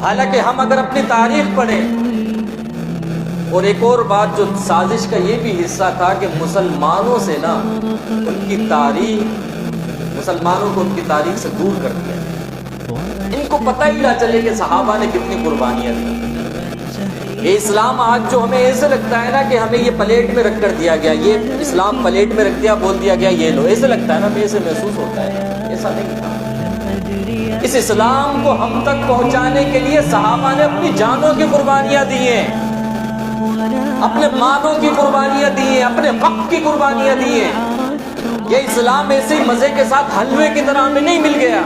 حالانکہ ہم اگر اپنی تاریخ پڑھیں، اور ایک اور بات جو سازش کا یہ بھی حصہ تھا کہ مسلمانوں سے نا ان کی تاریخ، مسلمانوں کو ان کی تاریخ سے دور کر دیا، ان کو پتہ ہی نہ چلے کہ صحابہ نے کتنی قربانیاں دی۔ یہ اسلام آج جو ہمیں ایسے لگتا ہے نا کہ ہمیں یہ پلیٹ میں رکھ کر دیا گیا، یہ اسلام پلیٹ میں رکھ دیا، بول دیا گیا یہ لو، ایسے لگتا ہے نا، ہمیں ایسے محسوس ہوتا ہے، ایسا نہیں تھا۔ اس اسلام کو ہم تک پہنچانے کے لیے صحابہ نے اپنی جانوں کی قربانیاں دی ہیں، اپنے مالوں کی قربانیاں دی ہیں، اپنے وقت کی قربانیاں دی ہیں۔ یہ اسلام ایسے ہی مزے کے ساتھ حلوے کی طرح ہمیں نہیں مل گیا،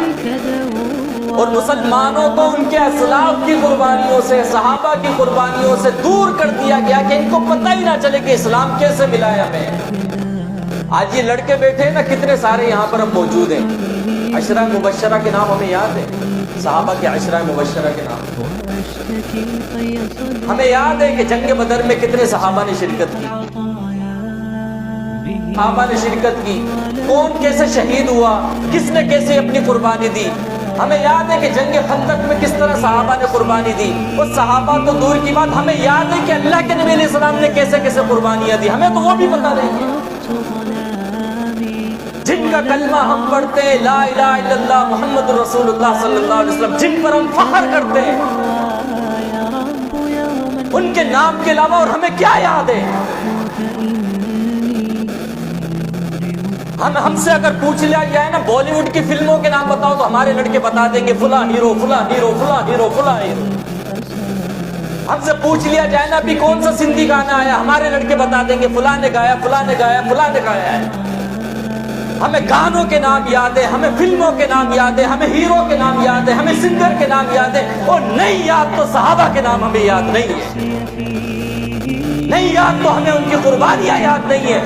اور مسلمانوں کو ان کے اسلاف کی قربانیوں سے، صحابہ کی قربانیوں سے دور کر دیا گیا کہ ان کو پتہ ہی نہ چلے کہ اسلام کیسے ملا ہے ہمیں۔ آج یہ لڑکے بیٹھے ہیں نا، کتنے سارے یہاں پر ہم موجود ہیں، عشرہ مبشرہ کے نام ہمیں یاد ہے، صحابہ کے عشرہ مبشرہ کے نام ہمیں یاد ہے کہ جنگ بدر میں کتنے صحابہ نے شرکت کی، صحابہ نے شرکت کی، کون کیسے شہید ہوا، کس نے کیسے اپنی قربانی دی۔ ہمیں یاد ہے کہ جنگ خندق میں کس طرح صحابہ نے قربانی دی، اور صحابہ تو دور کی بات، ہمیں یاد ہے کہ اللہ کے نبی علیہ السلام نے کیسے کیسے قربانیاں دی، ہمیں تو وہ بھی پتہ نہیں ہے۔ جن کا کلمہ ہم پڑھتے ہیں، لا الہ الا اللہ محمد رسول اللہ صلی اللہ علیہ وسلم، جن پر ہم فخر کرتے ہیں، ان کے نام کے علاوہ اور ہمیں کیا یاد ہے؟ ہم سے اگر پوچھ لیا جائے نا بالی ووڈ کی فلموں کے نام بتاؤ، تو ہمارے لڑکے بتا دیں گے فلاں ہیرو فلاں ہیرو فلاں ہیرو فلاں ہیرو۔ ہم سے پوچھ لیا جائے نا ابھی کون سا سندھی گانا آیا، ہمارے لڑکے بتا دیں گے فلاں نے گایا فلاں نے گایا فلاں نے گایا ہے۔ ہمیں گانوں کے نام یاد ہے، ہمیں فلموں کے نام یاد ہے، ہمیں ہیرو کے نام یاد ہے، ہمیں سنگر کے نام یاد ہے، اور نہیں یاد تو صحابہ کے نام ہمیں یاد نہیں ہے، نہیں یاد تو ہمیں ان کی قربانیاں یاد نہیں ہے۔